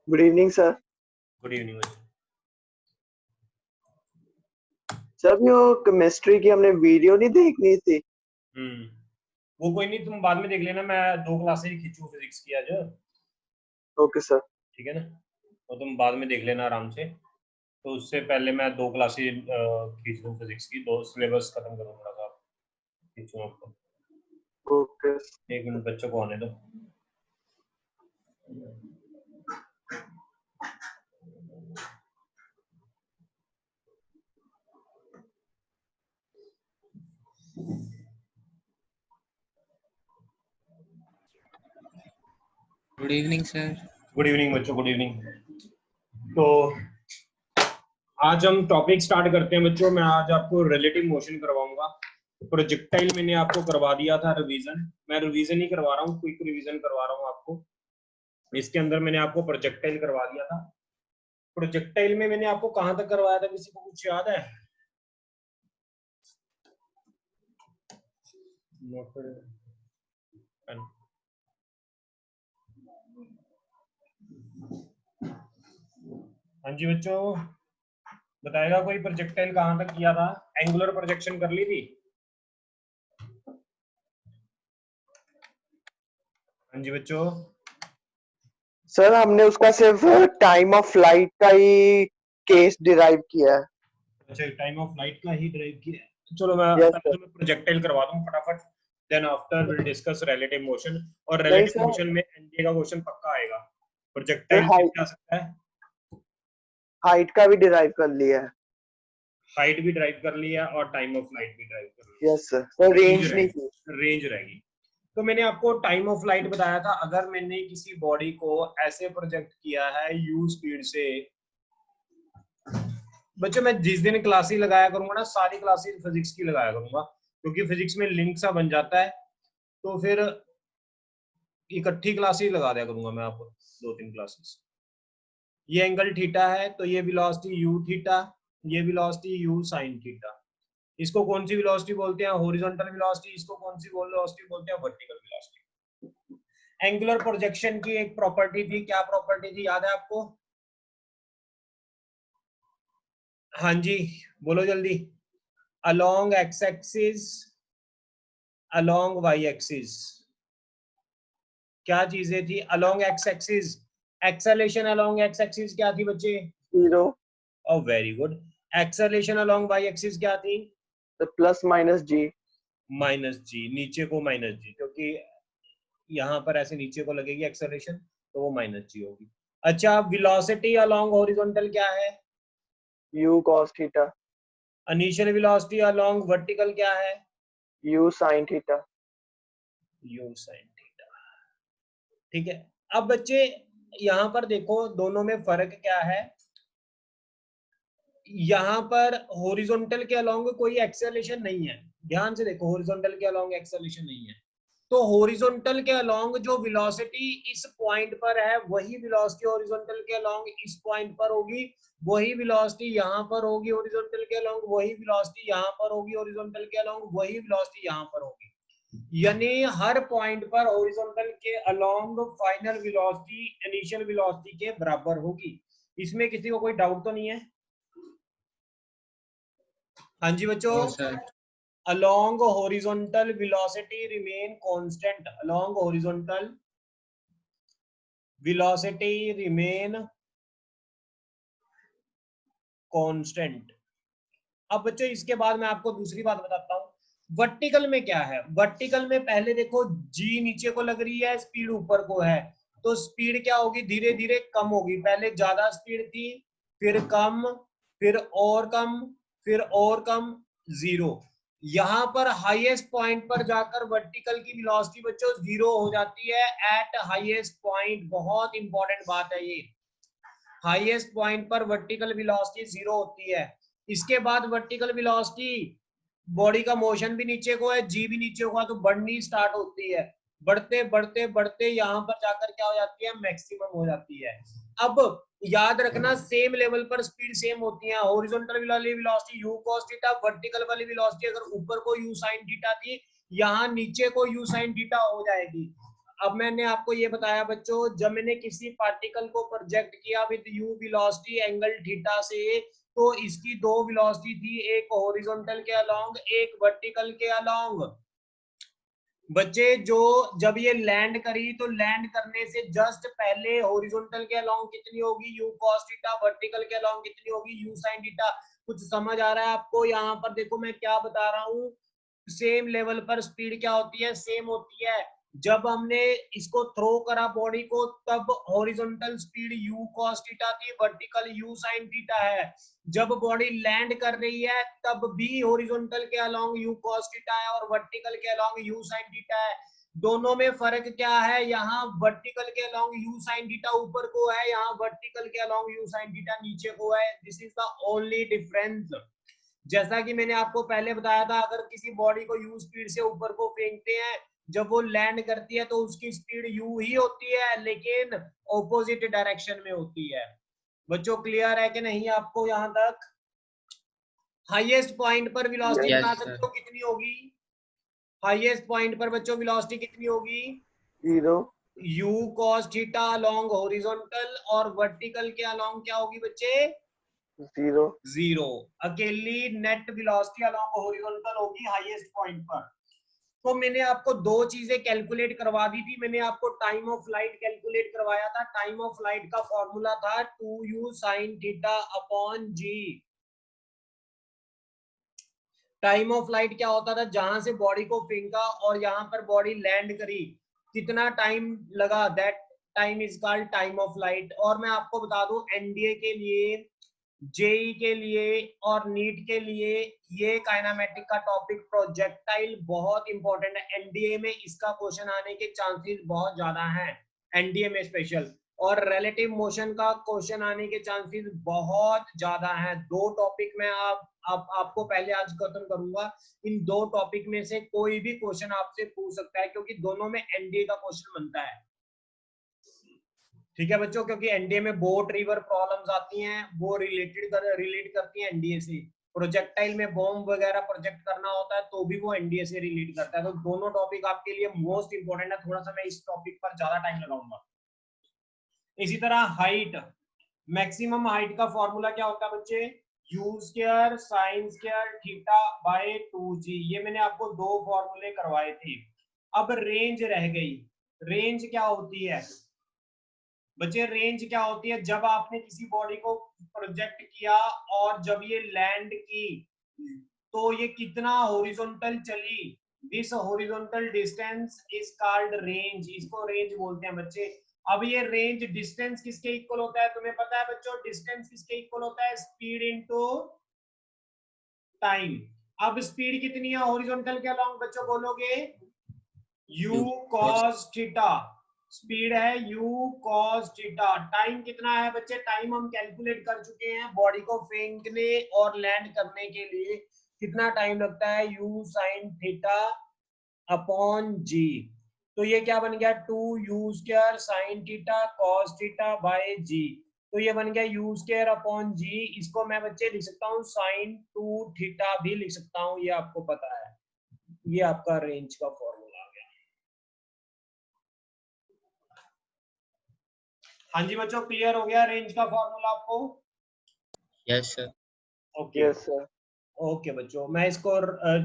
Good evening sir. Good evening. Sir वो chemistry की हमने वीडियो नहीं देखनी थी। वो कोई नहीं, तुम बाद में देख लेना। मैं 2 क्लासेस ही खींचू फिजिक्स की आज। Okay sir. ठीक है ना, तो तुम बाद में देख लेना आराम से। तो उससे पहले मैं 2 क्लासेस खींच लूँ फिजिक्स की, 2 सिलेबस खत्म करूँ थोड़ा सा, खींचूँ आपको। ओके। 1 मिनट बच्चों को आने दो। Good evening sir. Good evening बच्चों, गुड इवनिंग। तो आज हम टॉपिक स्टार्ट करते हैं बच्चों। मैं आज आपको रिलेटिव मोशन करवाऊंगा। प्रोजेक्टाइल मैंने आपको करवा दिया था रिवीजन। मैं रिवीजन ही करवा रहा हूँ, क्विक रिवीजन करवा रहा हूँ आपको। इसके अंदर मैंने आपको प्रोजेक्टाइल करवा दिया था। प्रोजेक्टाइल में मैंने आपको कहां तक करवाया था, किसी को कुछ याद है? हाँ जी बच्चों, बताएगा कोई प्रोजेक्टाइल कहां तक किया था? एंगुलर प्रोजेक्शन कर ली थी? हाँ जी बच्चों। सर हमने उसका सिर्फ टाइम ऑफ फ्लाइट का ही केस डिराइव किया है। अच्छा, टाइम ऑफ फ्लाइट का ही ड्राइव किया है। चलो मैं Yes, पहले तो मैं प्रोजेक्टाइल करवा दूं फटाफट, then after will discuss relative motion. और नहीं रिलेटिव सर, मोशन में एनडीए का क्वेश्चन पक्का आएगा। सर प्रोजेक्टाइल से क्या सकता है? हाइट का भी डिराइव कर लिया है। हाइट भी ड्राइव कर लिया और टाइम ऑफ फ्लाइट भी ड्राइव कर लिया। यस सर, रेंज नहीं थी। रेंज रहेगी। तो मैंने आपको टाइम ऑफ फ्लाइट बताया था। अगर मैंने किसी बॉडी को ऐसे प्रोजेक्ट किया है यू स्पीड से, बच्चों मैं जिस दिन क्लासेस लगाया करूंगा ना, सारी क्लासेस फिजिक्स की लगाया करूंगा, क्योंकि फिजिक्स में लिंक सा बन जाता है। तो फिर इकट्ठी क्लासेस लगा दिया करूंगा मैं आपको, 2-3 क्लासेस। ये एंगल थीटा है, तो ये वेलोसिटी यू थीटा, ये वेलोसिटी यू साइन थीटा। इसको कौन सी वेलोसिटी बोलते हैं? Horizontal velocity. इसको कौन सी वेलोसिटी बोलते हैं? Vertical velocity. एंगुलर प्रोजेक्शन की एक प्रॉपर्टी थी, क्या प्रॉपर्टी थी याद है आपको? हाँ जी बोलो जल्दी। Along x axis, along Y axis. क्या चीजें थी along x axis? Acceleration along x axis क्या थी बच्चे? 0 oh very good. Acceleration along Y axis क्या थी? Plus minus G. Minus G, नीचे को माइनस जी, क्योंकि यहाँ पर ऐसे नीचे को लगेगी एक्सेलरेशन, तो वो माइनस जी होगी। अच्छा, वेलोसिटी अलोंग हॉरिजॉन्टल क्या है? You cos theta. Initial velocity along vertical क्या है? You sine theta. You sine theta. ठीक है। अब बच्चे यहाँ पर देखो, दोनों में फर्क क्या है? यहाँ पर हॉरिजॉन्टल के अलोंग कोई एक्सेलरेशन नहीं है। ध्यान से देखो, हॉरिजॉन्टल के अलोंग एक्सेलरेशन नहीं है। तो हॉरिजॉन्टल के अलोंग जो वेलोसिटी इस पॉइंट पर है, वही वेलोसिटी हॉरिजॉन्टल के अलोंग इस पॉइंट पर होगी, वही वेलोसिटी यहाँ पर होगी हॉरिजॉन्टल के अलोंग, वही वेलोसिटी यहाँ पर होगी हॉरिजॉन्टल के अलोंग, वही वेलोसिटी यहाँ पर होगी। यानी हर पॉइंट पर हॉरिजॉन्टल के along final velocity initial velocity के बराबर होगी। इसमें किसी को कोई डाउट तो नहीं है? हाँ जी बच्चों। along horizontal velocity remain constant, along horizontal velocity remain constant। अब बच्चों इसके बाद मैं आपको दूसरी बात बताता हूं। वर्टिकल में क्या है? वर्टिकल में पहले देखो, जी नीचे को लग रही है, स्पीड ऊपर को है, तो स्पीड क्या होगी? धीरे धीरे कम होगी। पहले ज्यादा स्पीड थी, फिर कम, फिर और कम, फिर और कम, 0। यहां पर हाईएस्ट पॉइंट पर जाकर वर्टिकल की वेलोसिटी बच्चों 0 हो जाती है एट हाईएस्ट पॉइंट। बहुत इंपॉर्टेंट बात है ये। हाईएस्ट पॉइंट पर वर्टिकल वेलोसिटी 0 होती है। इसके बाद वर्टिकल वेलोसिटी, बॉडी का मोशन भी नीचे को है, जी भी नीचे को है, तो बढ़नी स्टार्ट होती है। बढ़ते बढ़ते बढ़ते यहाँ पर जाकर क्या हो जाती है? मैक्सिमम हो जाती है। अब याद रखना, सेम लेवल पर स्पीड सेम होती है। हॉरिजॉन्टल वाली velocity u cos theta, vertical वाली वेलोसिटी अगर ऊपर को u sin थीटा थी, यहाँ नीचे को u sin थीटा हो जाएगी। अब मैंने आपको ये बताया बच्चों, जब मैंने किसी पार्टिकल को प्रोजेक्ट किया with you velocity angle theta से, तो इसकी दो वेलोसिटी थी, एक हॉरिजॉन्टल के अलोंग, एक वर्टिकल के अलोंग। बच्चे जो जब ये लैंड करी तो लैंड करने से जस्ट पहले हॉरिजॉन्टल के अलोंग कितनी होगी, यू कॉस थीटा, वर्टिकल के अलोंग कितनी होगी, यू साइन थीटा। कुछ समझ आ रहा है आपको? यहाँ पर देखो मैं क्या बता रहा हूँ, सेम लेवल पर स्पीड क्या होती है, सेम होती है। जब हमने इसको थ्रो करा बॉडी को, तब horizontal speed u cos theta थी, वर्टिकल u sin थीटा है। जब बॉडी लैंड कर रही है तब भी हॉरिजॉन्टल के अलोंग u cos थीटा है और वर्टिकल के अलोंग u sin थीटा है। दोनों में फर्क क्या है, यहाँ वर्टिकल के अलोंग u sin थीटा ऊपर को है, यहाँ वर्टिकल के अलोंग u sin थीटा नीचे को है। This is the only difference. जैसा कि मैंने आपको पहले बताया था, अगर किसी बॉडी को यू स्पीड से ऊपर को फेंकते हैं, जब वो लैंड करती है तो उसकी स्पीड यू ही होती है, लेकिन ऑपोजिट डायरेक्शन में होती है। बच्चों क्लियर है कि नहीं आपको यहाँ तक? हाईएस्ट पॉइंट पर वेलोसिटी Yes. बता Yes, सकते sir. हो कितनी होगी? हाईएस्ट पॉइंट पर बच्चों वेलोसिटी कितनी होगी? 0. u cos theta along horizontal, और वर्टिकल के अलोंग क्या होगी बच्चे? 0. जीरो। अकेली नेट वेलोसिटी अलोंग हॉरिजॉन्टल होगी हाईएस्ट पॉइंट पर। तो मैंने आपको दो चीजें कैलकुलेट करवा दी थी। मैंने आपको टाइम ऑफ फ्लाइट कैलकुलेट करवाया था। टाइम ऑफ फ्लाइट का फॉर्मूला था 2u sin theta upon G. Time of flight क्या होता था, जहां से बॉडी को फेंका और यहाँ पर बॉडी लैंड करी, कितना टाइम लगा, that time is called time of flight. और मैं आपको बता दूं, एनडीए के लिए, जेई के लिए और नीट के लिए ये काइनामेटिक का टॉपिक प्रोजेक्टाइल बहुत इंपॉर्टेंट है। एनडीए में इसका क्वेश्चन आने के चांसेस बहुत ज्यादा हैं, एनडीए में स्पेशल। और रिलेटिव मोशन का क्वेश्चन आने के चांसेस बहुत ज्यादा हैं। दो टॉपिक में आपको पहले आज खत्म करूंगा। इन दो टॉपिक में से कोई भी क्वेश्चन आपसे पूछ सकता है, क्योंकि दोनों में एनडीए का क्वेश्चन बनता है। ठीक है बच्चों, क्योंकि एनडीए में बोट रिवर प्रॉब्लम्स आती हैं, वो रिलेट करती हैं एनडीए से। प्रोजेक्टाइल में बॉम्ब वगैरह प्रोजेक्ट करना होता है तो भी वो एनडीए से रिलेट करता है। तो दोनों टॉपिक आपके लिए मोस्ट इंपोर्टेंट है। थोड़ा सा मैं इस टॉपिक पर ज्यादा टाइम लगाऊंगा। इसी तरह हाइट, मैक्सिमम हाइट का फॉर्मूला क्या होता है बच्चे? You square sine square theta by 2g। ये मैंने आपको दो फॉर्मूले करवाए थे। अब रेंज रह गई। रेंज क्या होती है बच्चे? रेंज क्या होती है, जब आपने किसी बॉडी को प्रोजेक्ट किया और जब ये लैंड की तो ये कितना हॉरिजॉन्टल चली, this horizontal distance is called range. इसको रेंज बोलते हैं बच्चे। अब ये रेंज डिस्टेंस किसके इक्वल होता है, तुम्हें पता है बच्चों? डिस्टेंस किसके इक्वल होता है? Speed into time. अब स्पीड कितनी है हॉरिजॉन्टल के अलोंग बच्चों, बोलोगे? u cos theta. स्पीड है u cos थीटा। टाइम कितना है बच्चे? टाइम हम कैलकुलेट कर चुके हैं। बॉडी को फेंकने और लैंड करने के लिए कितना टाइम लगता है, u sin theta upon g. तो ये क्या बन गया? 2u square sine theta cos theta by g. तो ये बन गया u स्क्वायर अपॉन जी। इसको मैं बच्चे लिख सकता हूँ sin 2 थीटा भी लिख सकता हूँ, ये आपको पता है। ये आपका रेंज का फॉर्मूला आ गया। हाँ जी बच्चों, क्लियर हो गया रेंज का फॉर्मूला आपको? Yes, sir. Okay. Yes, sir. Okay बच्चों, मैं इसको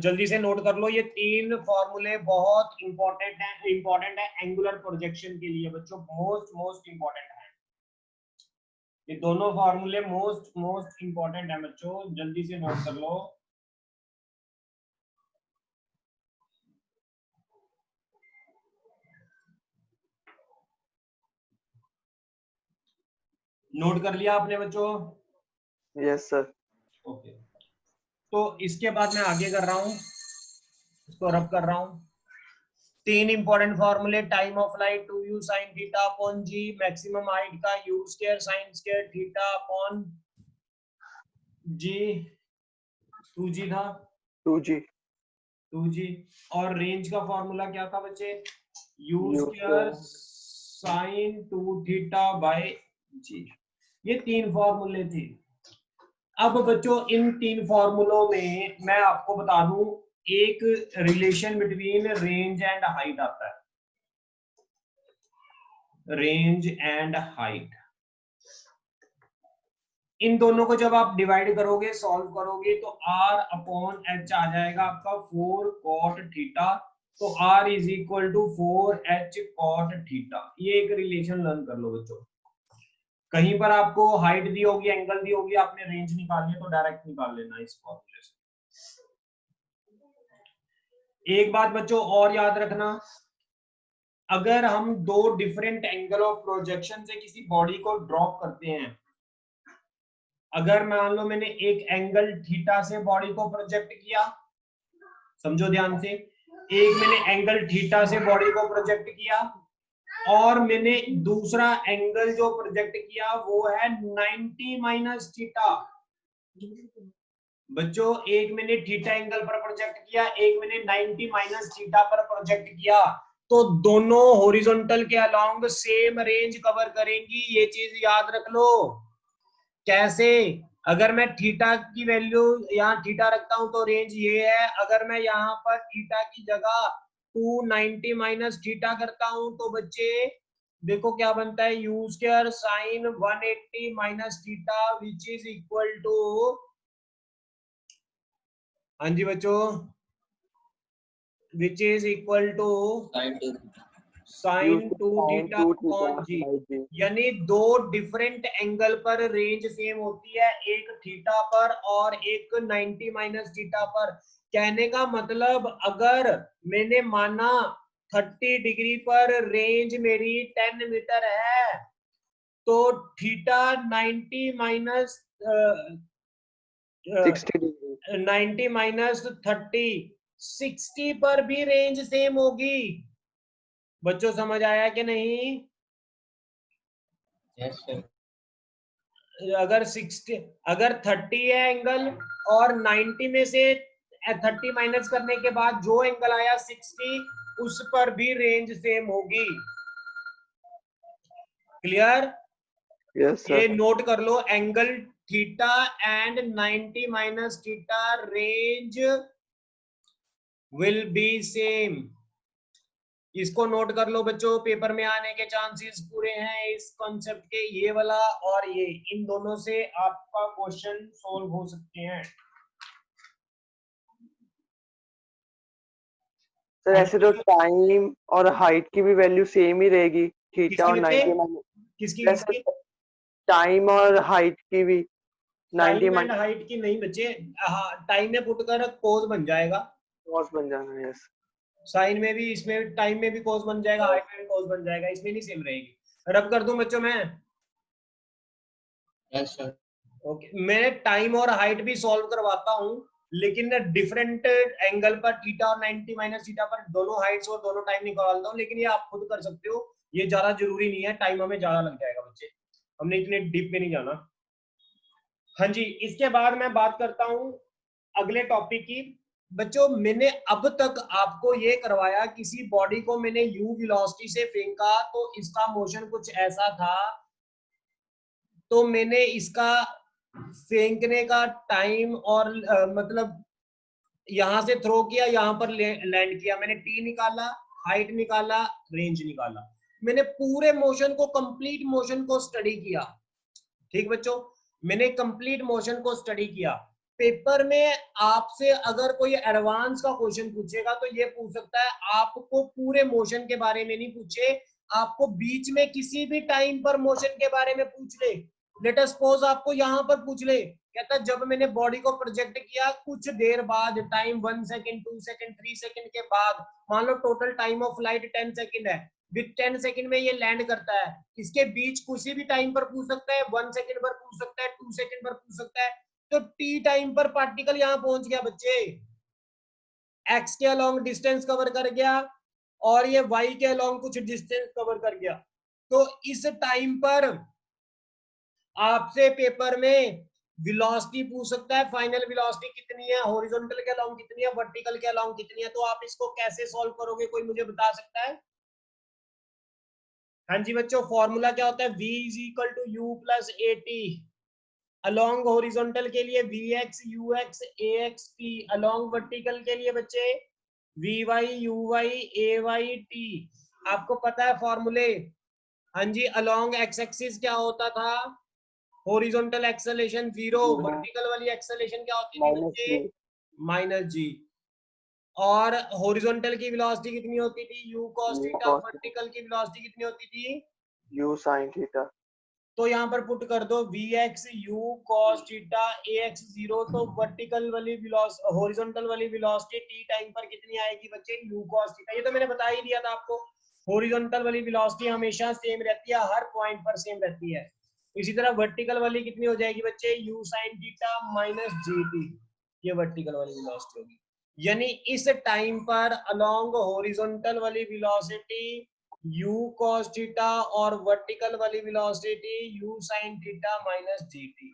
जल्दी से नोट कर लो। ये तीन फॉर्मूले बहुत इंपॉर्टेंट है एंगुलर प्रोजेक्शन के लिए बच्चों, मोस्ट इंपॉर्टेंट है। ये दोनों फॉर्मूले मोस्ट इंपॉर्टेंट है बच्चों, जल्दी से नोट कर लो। नोट कर लिया आपने बच्चों? Yes, sir. ओके। तो इसके बाद मैं आगे कर रहा हूँ, इसको रब कर रहा हूँ। तीन इंपॉर्टेंट फॉर्मूले, time of light 2u sin theta upon g, maximum height का u square sin square theta upon g, 2g था, 2g. 2g। और रेंज का फॉर्मूला क्या था बच्चे? u U square square. sin 2 theta by g. ये तीन फॉर्मूले थे। अब बच्चों इन तीन फॉर्मूलों में मैं आपको बता दूं, एक relation between range and height आता है। रेंज एंड हाइट, इन दोनों को जब आप डिवाइड करोगे, सॉल्व करोगे, तो r अपॉन h आ जाएगा आपका 4 cot थीटा। तो r is equal to 4h cot theta. ये एक रिलेशन लर्न कर लो बच्चों। कहीं पर आपको हाइट दी होगी, एंगल दी होगी, आपने रेंज निकालनी है तो डायरेक्ट निकाल लेना इस फॉर्मूले से। एक बात बच्चों और याद रखना, अगर हम दो डिफरेंट एंगल ऑफ प्रोजेक्शन से किसी बॉडी को ड्रॉप करते हैं, अगर मान लो मैंने एक एंगल थीटा से बॉडी को प्रोजेक्ट किया, समझो ध्यान से, एक मैंने एंगल थीटा से बॉडी को प्रोजेक्ट किया और मैंने दूसरा एंगल जो प्रोजेक्ट किया वो है 90 माइनस थीटा। बच्चों एक मैंने थीटा एंगल पर प्रोजेक्ट किया, एक मैंने 90 माइनस थीटा पर प्रोजेक्ट किया, तो दोनों हॉरिजॉन्टल के अलोंग सेम रेंज कवर करेंगी। ये चीज याद रख लो। कैसे? अगर मैं थीटा की वैल्यू यहाँ थीटा रखता हूं तो रेंज ये है, अगर मैं यहाँ पर थीटा की जगह 290 माइनस थीटा करता हूं तो बच्चे देखो क्या बनता है, u square sine 180 minus theta which is equal to, हाँ जी बच्चों, which is equal to sine 2 theta upon g. यानी दो डिफरेंट एंगल पर रेंज सेम होती है, एक थीटा पर और एक 90 माइनस थीटा पर। कहने का मतलब अगर मैंने माना 30 डिग्री पर रेंज मेरी 10 मीटर है, तो थीटा 90 माइनस 60 डिग्री 90 माइनस 30 60 पर भी रेंज सेम होगी। बच्चों समझ आया कि नहीं? Yes sir. अगर 60 अगर 30 है एंगल और 90 में से 30 माइनस करने के बाद जो एंगल आया 60, उस पर भी रेंज सेम होगी। क्लियर? यस ये सर। नोट कर लो, angle theta and 90 minus theta range will be same. इसको नोट कर लो बच्चों, पेपर में आने के चांसेस पूरे हैं इस कॉन्सेप्ट के। ये वाला और ये, इन दोनों से आपका क्वेश्चन सोल्व हो सकते हैं। सर ऐसे तो टाइम और हाइट की भी वैल्यू सेम ही रहेगी, थीटा किसकी और बच्चे? 90 माइनस। किसकी वैसे किसकी? टाइम और हाइट की भी 90 टाइम एंड माइनस हाइट की नहीं बच्चे, हाँ टाइम में पुट कर कोस बन जाएगा, कॉस बन जाना है। यस। साइन में भी, इसमें टाइम में भी कोस बन जाएगा, हाइट में भी कोस बन जाएगा, इसमें नहीं सेम रहेगी। रब कर दूं बच्चों मैं? Yes sir. ओके, मैं टाइम और हाइट भी सॉल्व करवाता हूँ, लेकिन डिफरेंट एंगल पर थीटा और 90 माइनस थीटा पर दोनों हाइट्स और दोनों टाइम निकालता हूँ, लेकिन ये आप खुद कर सकते हो, ये ज्यादा जरूरी नहीं है, टाइम हमें ज्यादा लग जाएगा बच्चे, हमने इतने डीप में नहीं जाना। हाँ जी, इसके बाद मैं बात करता हूँ अगले टॉपिक की। बच्चों मैंने अब तक आपको ये करवाया, किसी बॉडी को मैंने u वेलोसिटी से फेंका तो इसका मोशन कुछ ऐसा था, तो मैंने इसका फेंकने का टाइम और मतलब यहां से थ्रो किया, यहां पर लैंड किया, मैंने टी निकाला, हाइट निकाला, रेंज निकाला, मैंने पूरे मोशन को, कंप्लीट मोशन को स्टडी किया। ठीक बच्चों, मैंने कंप्लीट मोशन को स्टडी किया। पेपर में आपसे अगर कोई एडवांस का क्वेश्चन पूछेगा तो ये पूछ सकता है, आपको पूरे मोशन के बारे में नहीं पूछे, आपको बीच में किसी भी टाइम पर मोशन के बारे में पूछ ले। लेट अस सपोज आपको यहां पर पूछ ले, कहता जब मैंने बॉडी को प्रोजेक्ट किया कुछ देर बाद, टाइम 1 सेकंड 2 सेकंड 3 सेकंड के बाद, मान लो total time of flight 10 second है, विद 10 सेकंड में ये लैंड करता है, इसके बीच किसी भी टाइम पर पूछ सकता है, 1 सेकंड पर पूछ सकता है, 2 सेकंड पर पूछ सकता है, तो टी टाइम पर पार्टिकल यहां पहुंच गया बच्चे, एक्स के अलोंग डिस्टेंस कवर कर गया और ये वाई के अलोंग कुछ डिस्टेंस कवर कर गया। तो इस टाइम पर आपसे पेपर में वेलोसिटी पूछ सकता है, फाइनल वेलोसिटी कितनी है, हॉरिजॉन्टल के अलोंग कितनी है, वर्टिकल के अलोंग कितनी है, तो आप इसको कैसे सॉल्व करोगे, कोई मुझे बता सकता है? हाँ जी बच्चों, फॉर्मूला क्या होता है, v is equal to U plus A T, along horizontal के लिए vx ux ax t, along vertical के लिए बच्चे vy uy ay t। आपको पता है फॉर्मूले, हाँ जी, अलोंग एक्स एक्सिस क्या होता था? हॉरिजॉन्टल एक्सेलरेशन 0, वर्टिकल वाली एक्सेलरेशन क्या होती थी बच्चे? -g। और हॉरिजॉन्टल की वेलोसिटी कितनी होती थी? u cos theta. वर्टिकल की वेलोसिटी कितनी होती थी? u sin theta. तो यहाँ पर पुट कर दो vx u cos theta ax 0। तो वर्टिकल वाली वेलोसिटी, हॉरिजॉन्टल वाली वेलोसिटी t टाइम पर कितनी आएगी बच्चे? u cos theta. ये तो मैंने बता ही दिया था आपको, हॉरिजॉन्टल वाली वेलोसिटी हमेशा सेम रहती है, हर पॉइंट पर सेम रहती है। इसी तरह वर्टिकल वाली कितनी हो जाएगी बच्चे? u sin theta minus gt। ये वर्टिकल वाली वेलोसिटी होगी। यानी इस टाइम पर अलोंग हॉरिजॉन्टल वाली वेलोसिटी u cos थीटा और वर्टिकल वाली velocity u sin theta minus gt।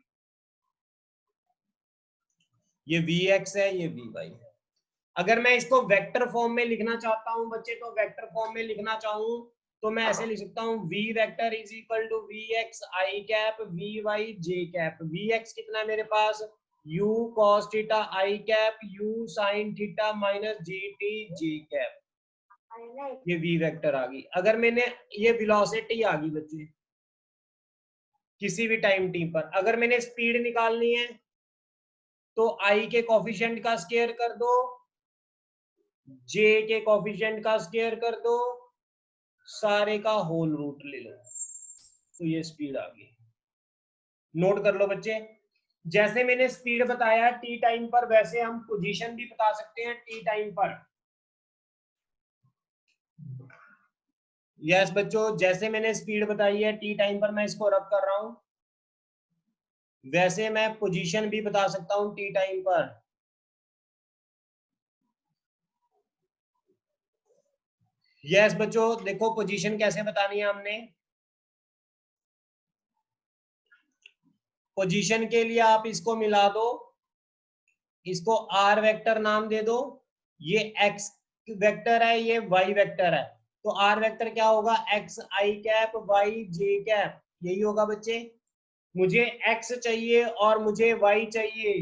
ये vx है, ये vy है। अगर मैं इसको वेक्टर फॉर्म में लिखना चाहता हूं बच्चे, तो वेक्टर फॉर्म में लिखना चाहूं तो मैं ऐसे लिख सकता हूं v vector is equal to vx i cap vy j cap. vx कितना है मेरे पास? u cos theta i cap u sin theta minus gt j cap. ये v वेक्टर आ गई। अगर मैंने ये वेलोसिटी आ गई बच्चे किसी भी टाइम t पर, अगर मैंने स्पीड निकालनी है तो i के कोफिशिएंट का स्क्वायर कर दो, j के कोफिशिएंट का स्क्वायर कर दो, सारे का होल रूट ले लो, तो ये स्पीड आ गई। नोट कर लो बच्चे, जैसे मैंने स्पीड बताया टी टाइम पर, वैसे हम पोजीशन भी बता सकते हैं टी टाइम पर। यस बच्चों, जैसे मैंने स्पीड बताई है टी टाइम पर, मैं इसको रब कर रहा हूं, वैसे मैं पोजीशन भी बता सकता हूं टी टाइम पर। यस बच्चों, देखो पोजीशन कैसे बतानी है हमने। पोजीशन के लिए आप इसको मिला दो, इसको आर वेक्टर नाम दे दो, ये एक्स वेक्टर है, ये वाई वेक्टर है। तो आर वेक्टर क्या होगा? X i cap y j cap, यही होगा बच्चे। मुझे एक्स चाहिए और मुझे वाई चाहिए।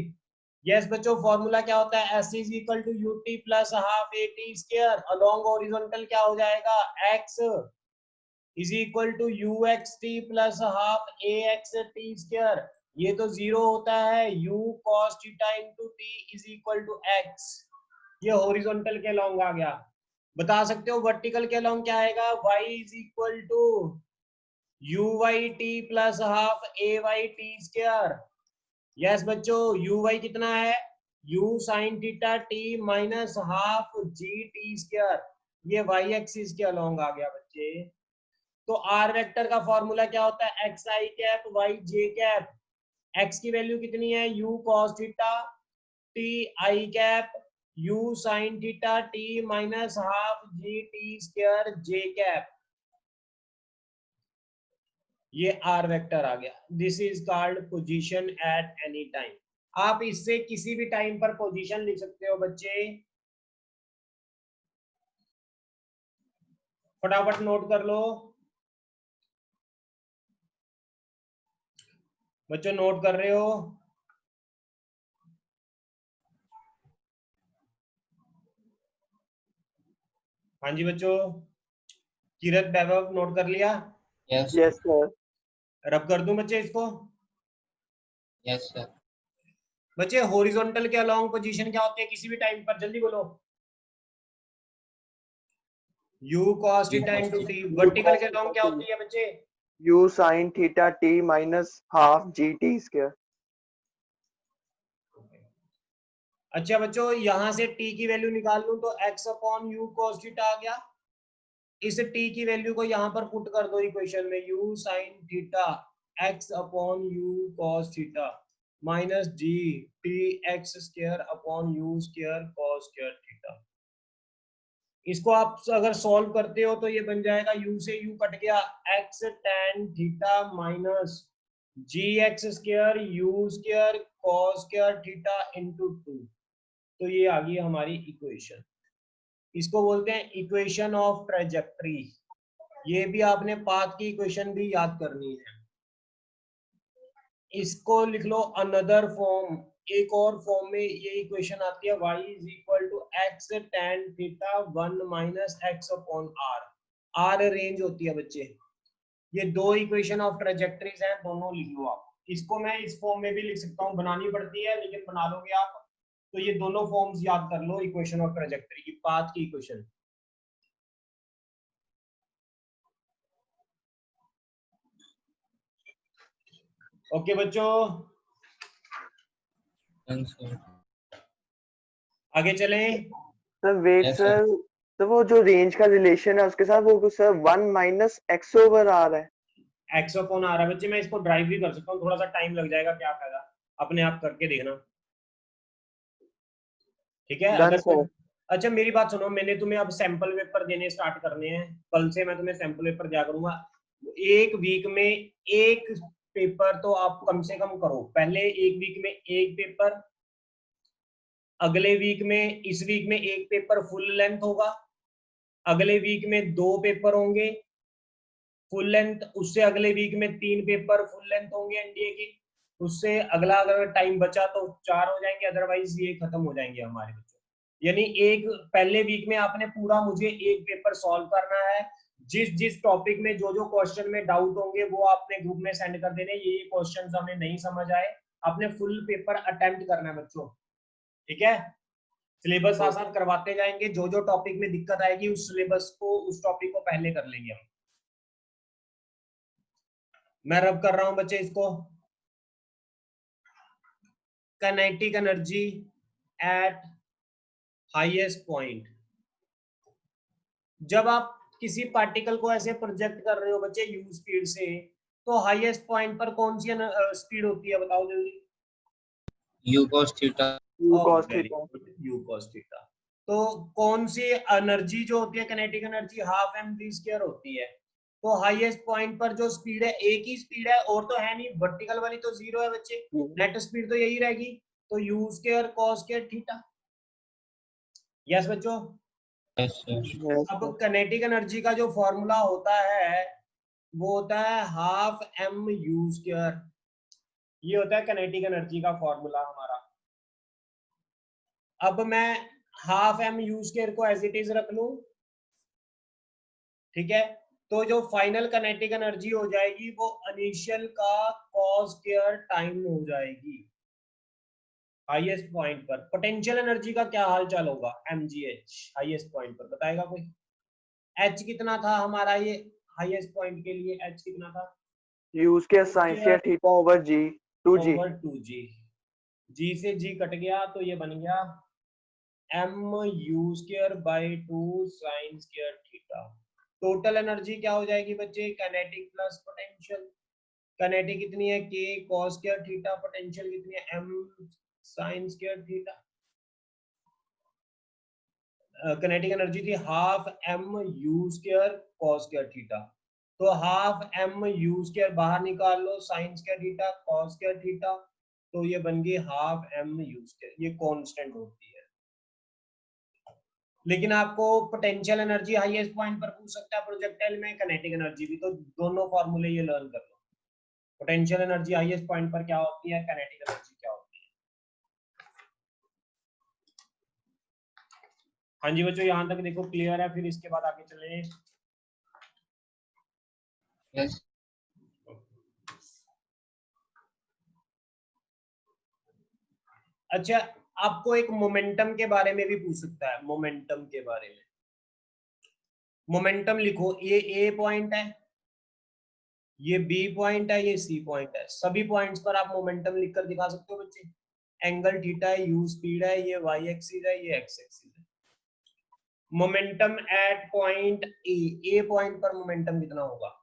यस बच्चों, फॉर्मूला क्या होता है? S is equal to u t plus half a t square. Along horizontal क्या हो जाएगा? X is equal to u x t plus half a x t square. ये तो जीरो होता है, u cos theta into t is equal to x. ये horizontal के long आ गया। बता सकते हो वर्टिकल के लॉन्ग क्या आएगा? y is equal to u y t plus half a y t square. Yes बच्चों, यू वाई कितना है? u sin theta t minus half g t square. ये वाई एक्सिस के अलॉन्ग आ गया बच्चे। तो आर वेक्टर का फॉर्मूला क्या होता है? X i cap y j cap. X की वैल्यू कितनी है? u cos theta T i cap u sin theta t minus half g t square J cap. ये आर वेक्टर आ गया। This is called position at any time. आप इससे किसी भी time पर पोजीशन लिख सकते हो बच्चे। फटाफट नोट कर लो बच्चों, नोट कर रहे हो? हाँ जी बच्चों, किरत वैभव नोट कर लिया? Yes, yes sir. रब कर दूं बच्चे इसको? yes, sir. बच्चे हॉरिजॉन्टल के अलोंग पोजीशन क्या होती है किसी भी टाइम पर? जल्दी बोलो। u cos You theta cos into theta. T. Vertical के अलोंग क्या होती है बच्चे? u sin theta t minus half g t square. अच्छा बच्चों, यहां से t की वैल्यू निकाल लूं तो x अपॉन u cos थीटा आ गया। इस t की वैल्यू को यहां पर पुट कर दो इक्वेशन में, u sin थीटा x अपॉन u cos theta minus g t x square upon u square cos square theta. इसको आप अगर सॉल्व करते हो तो ये बन जाएगा, u से u कट गया, x tan theta minus g x square u square cos square theta into 2। तो ये आ गई हमारी इक्वेशन। इसको बोलते हैं इक्वेशन ऑफ ट्रेजेक्टरी। ये भी आपने पाथ की इक्वेशन भी याद करनी है। इसको लिख लो अनदर फॉर्म, एक और फॉर्म में ये इक्वेशन आती है, y is equal to x tan theta 1 minus x upon R. R range होती है बच्चे, ये दो इक्वेशन ऑफ ट्रेजेक्टरीज हैं, दोनों लिख लो आप। इसको मैं इस फॉर्म में भी लिख सकता हूँ, बनानी पड़ती है लेकिन बना लोगे आप। तो ये दोनों फॉर्म्स याद कर लो इक्वेशन ऑफ ट्रेजेक्टरी की, पाथ की इक्वेशन। ओके बच्चों, Yes, sir. आगे चलें। Sir wait Yes, sir. Sir, तो वो जो रेंज का रिलेशन है उसके साथ वो सर 1 माइनस एक्स ओवर आ रहा है। एक्स अपॉन आ रहा है बच्चे, मैं इसको ड्राइव भी कर सकता हूँ, थोड़ा सा टाइम लग जाएगा, क्या फायदा, अपने आप करके देखना, ठीक है। डन अगर सर। अच्छा मेरी बात सुनो, मैंने तुम्हें अब सैंपल पेपर देने स्टार्ट करने हैं, कल से मैं तुम्हें सैंपल पेपर दिया करूंगा। एक वीक में एक पेपर तो आप कम से कम करो, पहले एक वीक में एक पेपर, अगले वीक में, इस वीक में एक पेपर फुल लेंथ होगा, अगले वीक में दो पेपर होंगे फुल लेंथ, उससे अगले वीक में तीन पेपर फुल लेंथ होंगे एनडीए के, उससे अगला अगर टाइम बचा तो चार हो जाएंगे, अदरवाइज ये खत्म हो जाएंगे हमारे बच्चों। यानी एक पहले वीक में आपने पूरा मुझे एक पेपर सॉल्व करना है, जिस जिस टॉपिक में जो जो क्वेश्चन में डाउट होंगे वो आपने ग्रुप में सेंड कर देने, ये क्वेश्चन हमें नहीं समझ आए, आपने फुल पेपर अटेम्प्ट करना है बच्चों, ठीक है। सिलेबस आसान करवाते जाएंगे, जो जो टॉपिक में दिक्कत आएगी उस सिलेबस को, उस टॉपिक को पहले कर लेंगे हम। मैं रब कर रहा हूं बच्चे इसको। Kinetic energy at highest point, जब आप किसी पार्टिकल को ऐसे प्रोजेक्ट कर रहे हो बच्चे यू स्पीड से, तो हाईएस्ट पॉइंट पर कौन सी स्पीड होती है बताओ जल्दी। U cos theta. U oh cos very theta. Good, u cos theta. तो कौन सी एनर्जी जो होती है kinetic energy, half m v square होती है। तो हाईएस्ट पॉइंट पर जो स्पीड है, एक ही स्पीड है और तो है नहीं, वर्टिकल वाली तो जीरो है बच्चे, नेट स्पीड तो यही रहेगी, तो you square cos square theta. Yes बच्चों। Yes, sir. अब काइनेटिक एनर्जी का जो फॉर्मूला होता है वो होता है हाफ एम यू स्क्वायर, ये होता है काइनेटिक एनर्जी का फॉर्मूला हमारा। अब मैं हाफ एम यू स्क्वायर को एज इट इज रख लूं, ठीक है, तो जो फाइनल काइनेटिक एनर्जी हो जाएगी वो इनिशियल का कॉस स्क्वायर टाइम हो जाएगी हाईएस्ट पॉइंट पर। पोटेंशियल एनर्जी का क्या हाल चाल होगा, mgh हाईएस्ट पॉइंट पर, बताएगा कोई। h कितना था हमारा ये हाईएस्ट पॉइंट के लिए, h कितना था, यू के साइन स्क्वायर थीटा ओवर जी 2g। ओवर 2g, g से g कट गया तो ये बन गया m u square by 2 sine square theta. Total energy क्या हो जाएगी बच्चे, काइनेटिक प्लस पोटेंशियल, काइनेटिक कितनी है k cos square theta, potential कितनी है m sin square theta. Kinetic energy थी half m u square cos square theta, तो हाफ m u स्क्वायर बाहर निकाल लो, sin square theta cos square theta, तो ये बन गई हाफ m u स्क्वायर, ये कांस्टेंट होती है। लेकिन आपको पोटेंशियल एनर्जी हाईएस्ट पॉइंट पर पूछ सकता है प्रोजेक्टाइल में, काइनेटिक एनर्जी भी, तो दोनों फार्मूले ये लर्न कर लो। पोटेंशियल एनर्जी हाईएस्ट पॉइंट पर क्या होती है, काइनेटिक एनर्जी क्या होती है। हाँ जी बच्चों, यहाँ तक देखो क्लियर है, फिर इसके बाद आगे चले। Yes. अच्छा, आपको एक मोमेंटम के बारे में भी पूछ सकता है, मोमेंटम के बारे में। मोमेंटम लिखो, ये ए पॉइंट है, ये बी पॉइंट है, ये सी पॉइंट है, सभी पॉइंट्स पर आप मोमेंटम लिखकर दिखा सकते हो बच्चे। एंगल थीटा है, यू स्पीड है, ये वाई एक्सिस है, ये एक्स एक्सिस है। Momentum at point a point पर मोमेंटम कितना होगा।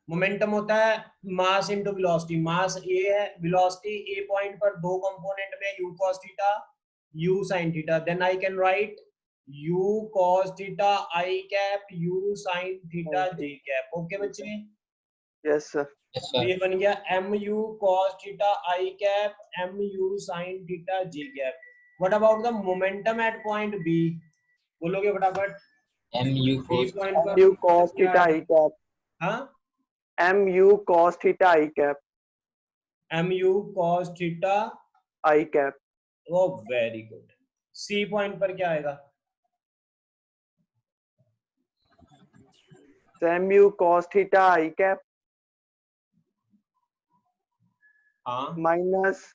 मोमेंटम होता है मास इनटू वेलोसिटी, मास ए है, वेलोसिटी ए पॉइंट पर दो कंपोनेंट में u cos theta u sin theta, then I can write u cos theta i cap u sin theta j cap. Okay बच्चे, यस सर। Yes, तो sir. ये बन गया mu cos theta i cap mu sin theta j cap. What about the momentum at point b, बोलोगे फटाफट। Mu b cos. Point पर mu cos क्या theta है? i cap. हाँ, mu cos theta i cap. mu cos theta, i cap. वो very good. C point पर क्या आएगा, mu cos theta I cap हाँ, minus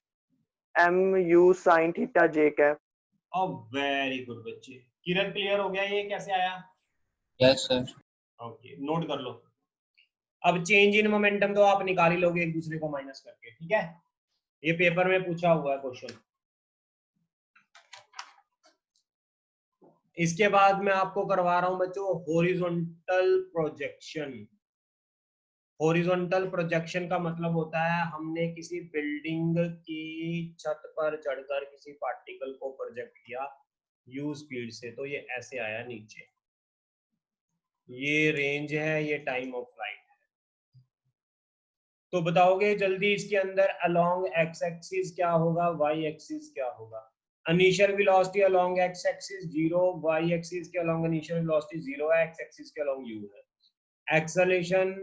mu sin theta j cap. अब वेरी गुड बच्चे, किरण क्लियर हो गया ये कैसे आया? Yes, sir. ओके, नोट कर लो। अब चेंज इन मोमेंटम तो आप निकाल ही लोगे एक दूसरे को माइनस करके, ठीक है? ये पेपर में पूछा हुआ है क्वेश्चन। इसके बाद मैं आपको करवा रहा हूं बच्चों हॉरिजॉन्टल प्रोजेक्शन। हॉरिजॉन्टल प्रोजेक्शन का मतलब होता है हमने किसी बिल्डिंग की छत पर चढ़कर किसी पार्टिकल को प्रोजेक्ट किया यू स्पीड से, तो ये ऐसे आया नीचे। ये रेंज है, ये टाइम ऑफ फ्लाइट है। तो बताओगे जल्दी इसके अंदर अलोंग एक्स एक्सिस क्या होगा, वाई एक्सिस क्या होगा? Initial velocity along x axis 0, y axis के अलोंग इनिशियल वेलोसिटी 0 है, एक्स एक्सिस के अलोंग u है। एक्सेलरेशन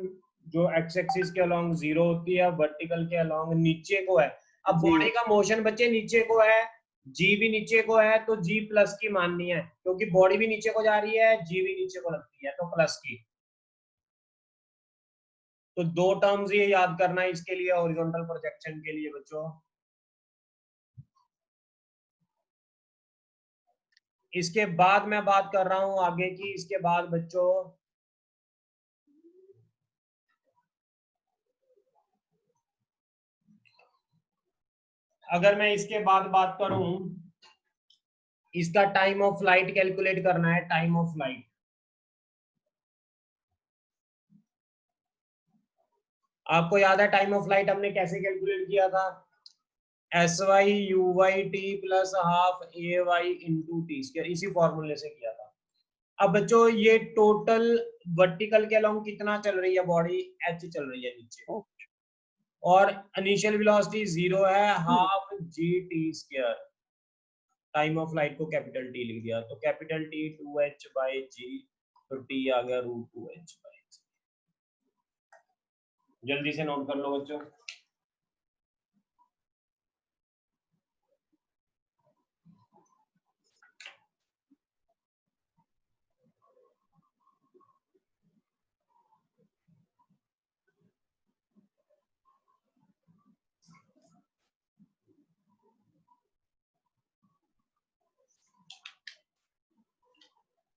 जो एक्स एक्सिस के अलोंग 0 होती है, वर्टिकल के अलोंग नीचे को है। अब बॉडी का मोशन बच्चे नीचे को है, g भी नीचे को है, तो g प्लस की माननी है क्योंकि बॉडी भी नीचे को जा रही है, g भी नीचे को लगती है, तो प्लस की। तो दो टर्म्स ये याद करना है इसके लिए, हॉरिजॉन्टल प्रोजेक्शन के लिए बच्चों। इसके बाद मैं बात कर रहा हूं आगे की। इसके बाद बच्चों अगर मैं इसके बाद बात करूं, इसका टाइम ऑफ फ्लाइट कैलकुलेट करना है। टाइम ऑफ फ्लाइट आपको याद है, टाइम ऑफ फ्लाइट हमने कैसे कैलकुलेट किया था? S y u y t plus half a y into t square, इसी फॉर्मूले से किया था। अब बच्चों ये टोटल वर्टिकल के अलोंग कितना चल रही है बॉडी, एच चल रही है नीचे, और इनिशियल वेलोसिटी 0 है, half g t square. Time of flight को कैपिटल टी लिख दिया, तो कैपिटल टी 2h बाई जी, तो टी आ गया √2h बाई जी। जल्दी से नोट कर लो बच्चों।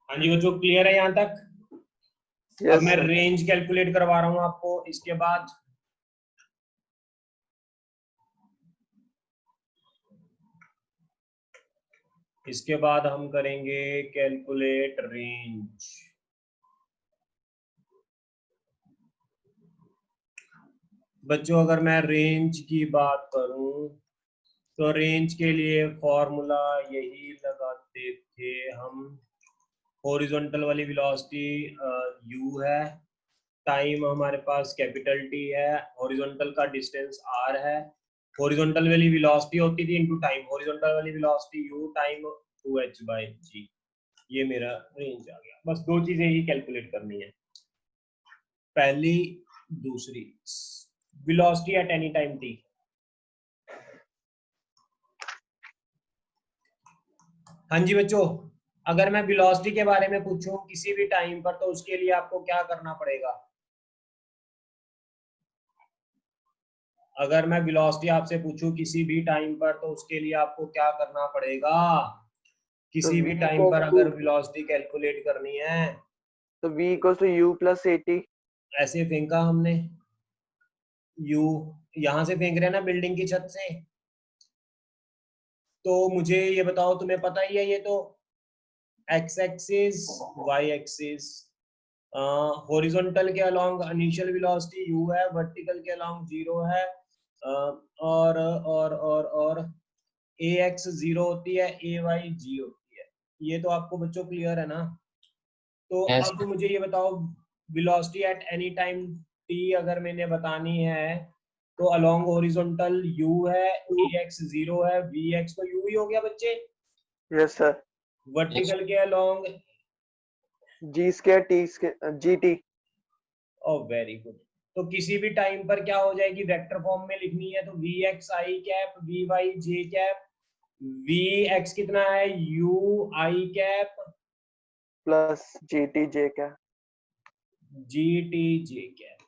हाँ जी बच्चों, क्लियर है यहाँ तक? Yes, अब मैं sir. रेंज कैलकुलेट करवा रहा हूँ आपको। इसके बाद हम करेंगे कैलकुलेट रेंज। बच्चों अगर मैं रेंज की बात करूं तो रेंज के लिए फॉर्मूला यही लगाते थे हम। हॉरिजॉन्टल वाली वेलोसिटी u है, टाइम हमारे पास कैपिटल T है, हॉरिजॉन्टल का डिस्टेंस r है। हॉरिजॉन्टल वाली वेलोसिटी होती थी इनटू टाइम, हॉरिजॉन्टल वाली velocity u time 2h by g। ये मेरा रेंज आ गया। बस दो चीजें ही कैलकुलेट करनी है, पहली दूसरी। Velocity at any time t। हाँ जी बच्चों, अगर मैं वेलोसिटी के बारे में पूछूं किसी भी टाइम पर, तो उसके लिए आपको क्या करना पड़ेगा? अगर मैं वेलोसिटी आपसे पूछूं किसी भी टाइम पर, तो उसके लिए आपको क्या करना पड़ेगा? So किसी v भी टाइम equals पर to अगर वेलोसिटी कैलकुलेट करनी है, u plus at. ऐसे फेंका हमने, u यहां से फेंक रहे हैं ना बिल्डिंग की छत से, तो मुझे ये बताओ, तुम्हें पता ही है ये तो x axis y axis, horizontal के अलोंग इनिशियल वेलोसिटी u है, वर्टिकल के अलोंग 0 है, और ax 0 होती है, ay g होती है। ये तो आपको बच्चों क्लियर है ना? तो Yes, अब मुझे ये बताओ, velocity at any time t अगर मैंने बतानी है, तो अलोंग हॉरिजॉन्टल u है, ax 0 है, vx तो u ही हो गया बच्चे। Yes, sir. वर्टिकल के along, G square T square GT. ओह वेरी गुड। तो किसी भी टाइम पर क्या हो जाएगी, वेक्टर फॉर्म में लिखनी है, तो v x i cap, v y j cap, v x कितना है, u i cap plus GT J cap. G t j cap.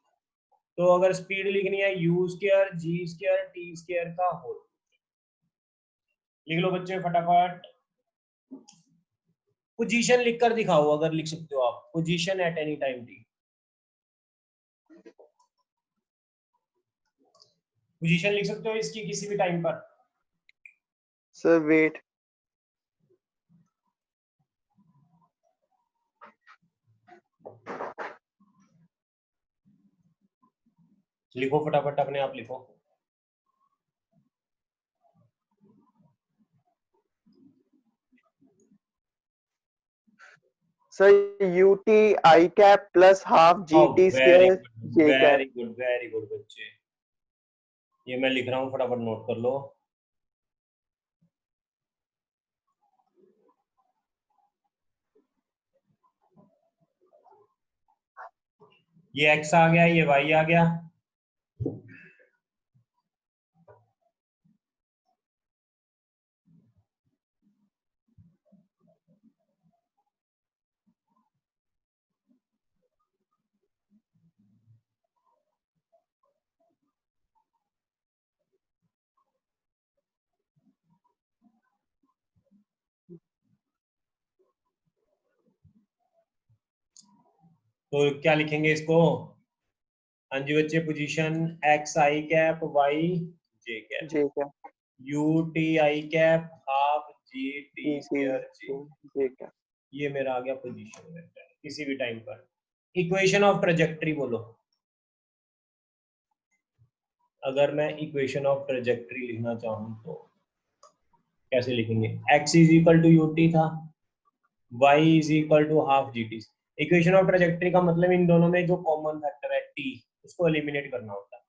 तो अगर स्पीड लिखनी है u square g square t square का होल। लिख लो बच्चे फटाफट। पोजीशन लिखकर दिखाओ अगर लिख सकते हो आप, position at any time T. Position लिख सकते हो इसकी किसी भी टाइम पर। सर वेट, लिखो फटाफट, अपने आप लिखो। Sir you t i cap plus half g T very square good, J very cap. Good, very good बच्चे। ये मैं लिख रहा हूँ, फटाफट नोट कर लो। ये x आ गया, ये y आ गया। तो क्या लिखेंगे इसको? हाँ जी बच्चे, position x i cap y j cap, j cap u t i cap half g t t square j. J cap. ये मेरा आ गया पोजीशन वेक्टर किसी भी टाइम पर। इक्वेशन ऑफ ट्रेजेक्टरी बोलो। अगर मैं इक्वेशन ऑफ ट्रेजेक्टरी लिखना चाहूँ तो कैसे लिखेंगे? x is equal to u t था, y is equal to half g t. Equation of trajectory का मतलब इन दोनों में जो कॉमन फैक्टर है t, उसको एलिमिनेट करना होता है।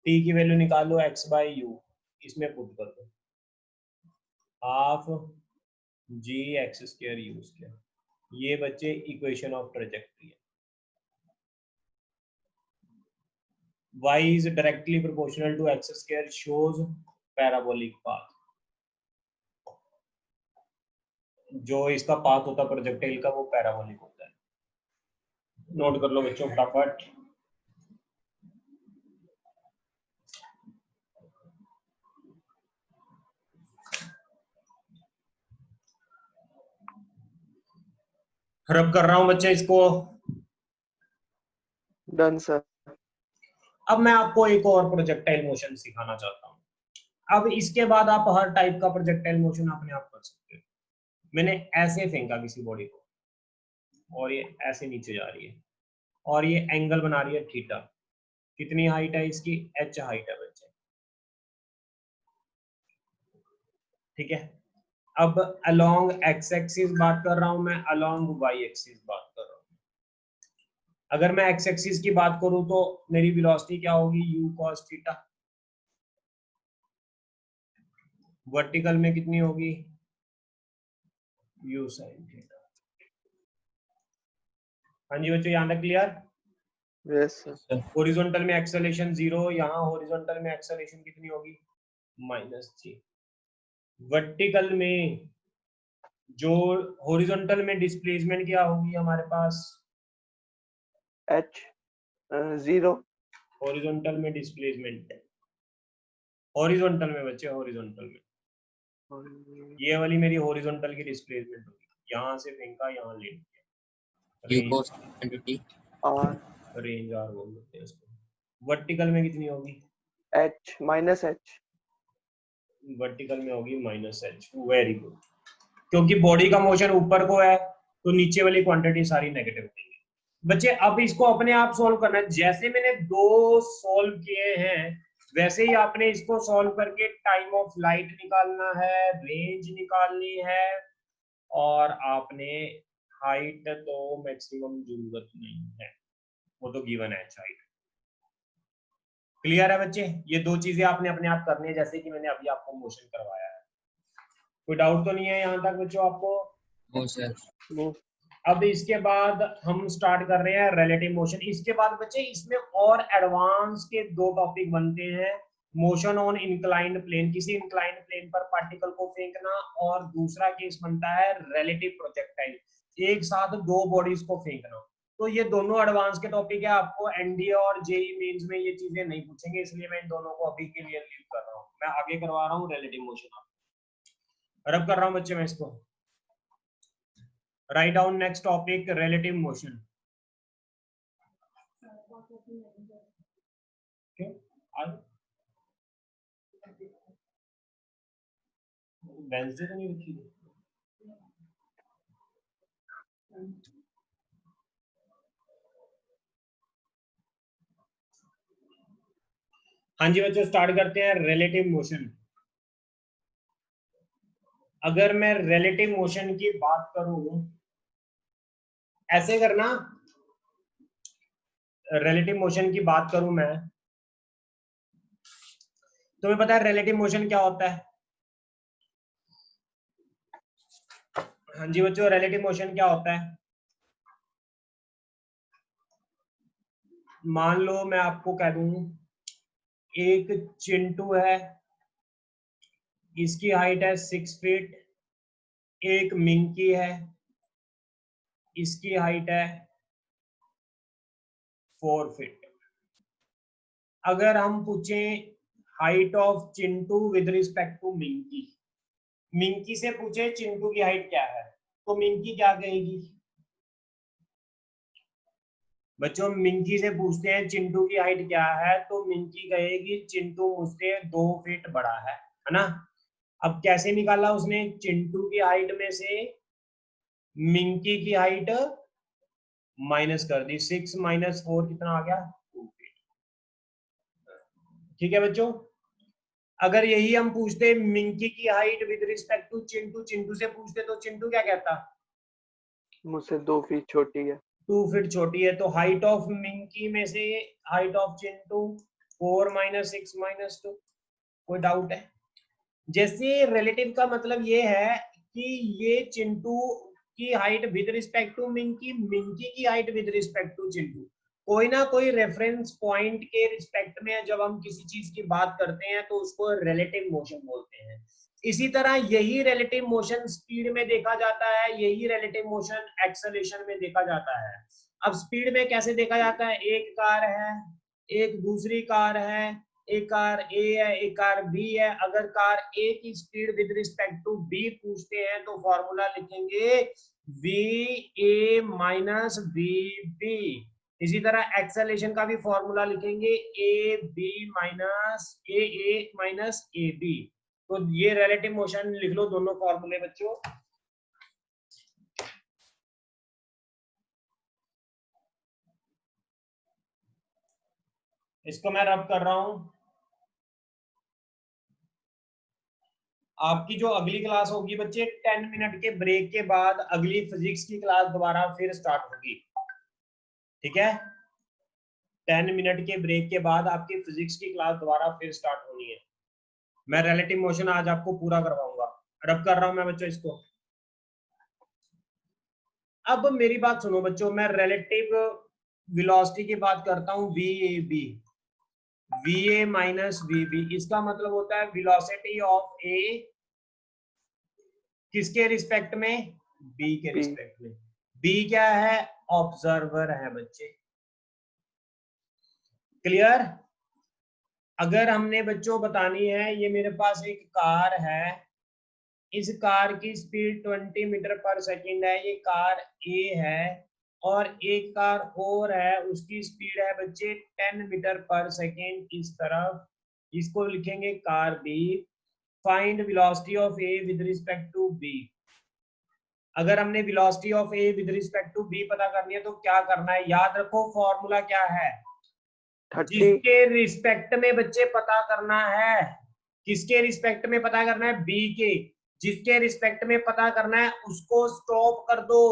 t की वैल्यू निकालो x बाई यू, इसमें पुट कर दो half g x square u square. ये बच्चे इक्वेशन ऑफ ट्रेजेक्टरी है। y is directly proportional to x square shows parabolic path। जो इसका पाथ होता है प्रोजेक्टाइल का वो पैराबोलिक होता है। नोट कर लो बच्चों फटाफट। रब कर रहा हूं बच्चे इसको। Done sir. अब मैं आपको एक और प्रोजेक्टाइल मोशन सिखाना चाहता हूं। अब इसके बाद आप हर टाइप का प्रोजेक्टाइल मोशन अपने आप कर सकते हो। मैंने ऐसे फेंका किसी बॉडी को और ये ऐसे नीचे जा रही है और ये एंगल बना रही है थीटा। कितनी हाइट है इसकी? h हाइट है बच्चे, ठीक है। अब अलोंग x एक्सिस बात कर रहा हूं मैं, अलोंग y एक्सिस बात कर रहा हूं। अगर मैं x एक्सिस की बात करूं तो मेरी वेलोसिटी क्या होगी? u cos theta. वर्टिकल में कितनी होगी? u sin theta. हाँ जी बच्चों, यहाँ तक क्लियर? Yes sir. हॉरिजॉन्टल में एक्सेलरेशन 0, यहाँ हॉरिजॉन्टल में एक्सेलरेशन कितनी होगी? -g। वर्टिकल में जो हॉरिजॉन्टल में डिस्प्लेसमेंट क्या होगी हमारे पास? एच 0। हॉरिजॉन्टल में डिस्प्लेसमेंट, हॉरिजॉन्टल में बच्चे, हॉरिजॉन्टल में ये वाली मेरी हॉरिजॉन्टल की डिस्प्लेसमेंट होगी। यहाँ से फेंका, यहाँ ले U लिया, cos t R range R बोल देते हैं इसको। वर्टिकल में कितनी होगी? H minus H. वर्टिकल में होगी -h। Very good. क्योंकि बॉडी का मोशन ऊपर को है तो नीचे वाली क्वांटिटी सारी नेगेटिव होंगी बच्चे। अब इसको अपने आप सॉल्व करना है। जैसे मैंने दो सॉल्व किए हैं वैसे ही आपने इसको सॉल्व करके टाइम ऑफ लाइट निकालना है, रेंज निकालनी है, और आपने हाइट तो मैक्सिमम जरूरत नहीं है, वो तो गिवन है हाइट। क्लियर है बच्चे? ये दो चीजें आपने अपने आप करनी है जैसे कि मैंने अभी आपको मोशन करवाया है। कोई डाउट तो नहीं है यहाँ तक बच्चों आपको? No sir. अब इसके बाद हम स्टार्ट कर रहे हैं रिलेटिव मोशन। इसके बाद बच्चे इसमें और एडवांस के दो टॉपिक बनते हैं। मोशन ऑन इंक्लाइंड प्लेन, किसी इंक्लाइंड प्लेन पर पार्टिकल को फेंकना, और दूसरा केस बनता है रिलेटिव प्रोजेक्टाइल, एक साथ दो बॉडीज को फेंकना। तो ये दोनों एडवांस के टॉपिक है, आपको एनडीए और जेई मेंस में ये चीजें नहीं पूछेंगे, इसलिए मैं इन दोनों को अभी के लिए लीव कर रहा हूँ। मैं आगे करवा रहा हूँ रिलेटिव मोशन। रब कर रहा हूँ बच्चे मैं इसको। Write down next topic relative motion. Wednesday तो नहीं लिखी थी। हाँ जी बच्चों, स्टार्ट करते हैं रिलेटिव मोशन। अगर मैं रिलेटिव मोशन की बात करूं, ऐसे करना, रिलेटिव मोशन की बात करूं मैं, तुम्हें पता है रिलेटिव मोशन क्या होता है? हाँ जी बच्चों, रिलेटिव मोशन क्या होता है? मान लो मैं आपको कह दूं, एक चिंटू है, इसकी हाइट है 6 फीट, एक मिंकी है, इसकी हाइट है 4 फीट। अगर हम पूछें height of Chintu with respect to Minki, Minki से पूछे चिंटू की हाइट क्या है, तो मिंकी क्या कहेगी? बच्चों मिंकी से पूछते हैं चिंटू की हाइट क्या है, तो मिंकी कहेगी चिंटू मुझसे 2 फीट बड़ा है ना। अब कैसे निकाला उसने? चिंटू की हाइट में से मिंकी की हाइट माइनस कर दी, 6 माइनस 4 कितना आ गया? 2 फीट। ठीक है बच्चों, अगर यही हम पूछते मिंकी की height with respect to Chintu, Chintu से पूछते तो चिंटू क्या कहता? मुझसे 2 फीट छोटी है। 2 फीट छोटी है। तो हाइट ऑफ मिंकी में से height of Chintu 4 minus 6 minus 2। कोई डाउट है? जैसे रिलेटिव का मतलब ये है कि ये चिंटू की height with respect to Minki, Minki की height with respect to Chintu, कोई ना कोई रेफरेंस पॉइंट के रिस्पेक्ट में जब हम किसी चीज की बात करते हैं तो उसको रिलेटिव मोशन बोलते हैं। इसी तरह यही रिलेटिव मोशन स्पीड में देखा जाता है, यही रिलेटिव मोशन एक्सेलरेशन में देखा जाता है। अब स्पीड में कैसे देखा जाता है? एक कार है, एक दूसरी कार है, एक कार ए है, एक कार बी है। अगर कार ए की speed with respect to b पूछते हैं तो फॉर्मूला लिखेंगे v a minus v b. इसी तरह एक्सेलरेशन का भी फॉर्मूला लिखेंगे a b minus a minus a b. तो ये रिलेटिव मोशन लिख लो दोनों फॉर्मूले बच्चों। इसको मैं रब कर रहा हूं। आपकी जो अगली क्लास होगी बच्चे 10 मिनट के ब्रेक के बाद अगली फिजिक्स की क्लास दोबारा फिर स्टार्ट होगी। ठीक है, 10 मिनट के ब्रेक के बाद आपकी फिजिक्स की क्लास दोबारा फिर स्टार्ट होनी है। मैं रिलेटिव मोशन आज आपको पूरा करवाऊंगा। रब कर रहा हूं मैं बच्चों इसको। अब मेरी बात सुनो बच्चों, मैं रिलेटिव वेलोसिटी की बात करता हूं, v a b, v a minus v b. इसका मतलब होता है वेलोसिटी ऑफ ए किसके रिस्पेक्ट में? बी के बी। रिस्पेक्ट में। बी क्या है? ऑब्जर्वर है बच्चे। क्लियर? अगर हमने बच्चों बतानी है, ये मेरे पास एक कार है, इस कार की स्पीड 20 मीटर पर सेकंड है, ये कार ए है, और एक कार और है उसकी स्पीड है बच्चे 10 मीटर पर सेकंड इस तरफ, इसको लिखेंगे car b. Find velocity of a with respect to b. अगर हमने velocity of a with respect to b पता करनी है तो क्या करना है? याद रखो फॉर्मूला क्या है? 30। जिसके रिस्पेक्ट में बच्चे पता करना है, किसके रिस्पेक्ट में पता करना है? बी के। जिसके रिस्पेक्ट में पता करना है उसको स्टॉप कर दो,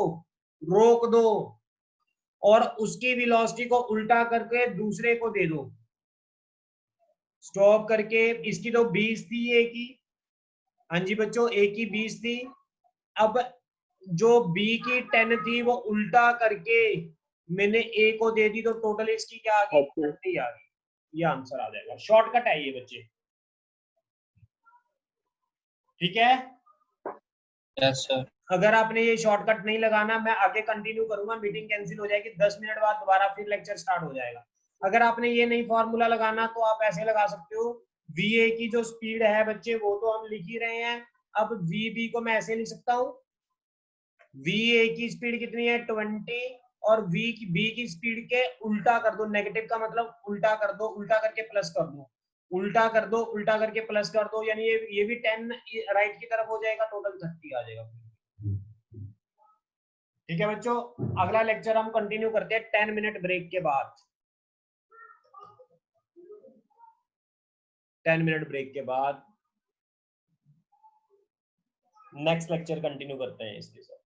रोक दो, और उसकी वेलोसिटी को उल्टा करके दूसरे को दे दो। स्टॉप करके, इसकी तो 20 थी ए की, हाँ जी बच्चों ए की 20 थी। अब जो बी की 10 थी वो उल्टा करके मैंने ए को दे दी, तो टोटल इसकी क्या आ गई? 30 आ गई। ये आंसर आ जाएगा। शॉर्टकट है ये बच्चे। ठीक है? Yes sir. अगर आपने ये शॉर्टकट नहीं लगाना, मैं आगे कंटिन्यू करूंगा, मीटिंग कैंसिल हो जाएगी, 10 मिनट बाद दोबारा फिर लेक्चर स्टार्ट हो जाएगा। अगर आपने ये नहीं फॉर्मूला लगाना तो आप ऐसे लगा सकते हो, VA की जो स्पीड है बच्चे वो तो हम लिख ही रहे हैं, अब VB को मैं ऐसे लिख सकता हूँ, VA की स्पीड कितनी है 20, और B की स्पीड के उल्टा कर दो, नेगेटिव का मतलब उल्टा कर दो, उल्टा करके प्लस कर दो, उल्टा कर दो, उल्टा करके प्लस कर दो, यानी ये भी 10 राइट की तरफ हो जाएगा, टोटल 30 आ जाएगा। ठीक है बच्चों, अगला लेक्चर हम कंटिन्यू करते हैं 10 मिनट ब्रेक के बाद, 10 मिनट ब्रेक के बाद नेक्स्ट लेक्चर कंटिन्यू करते हैं इसके साथ।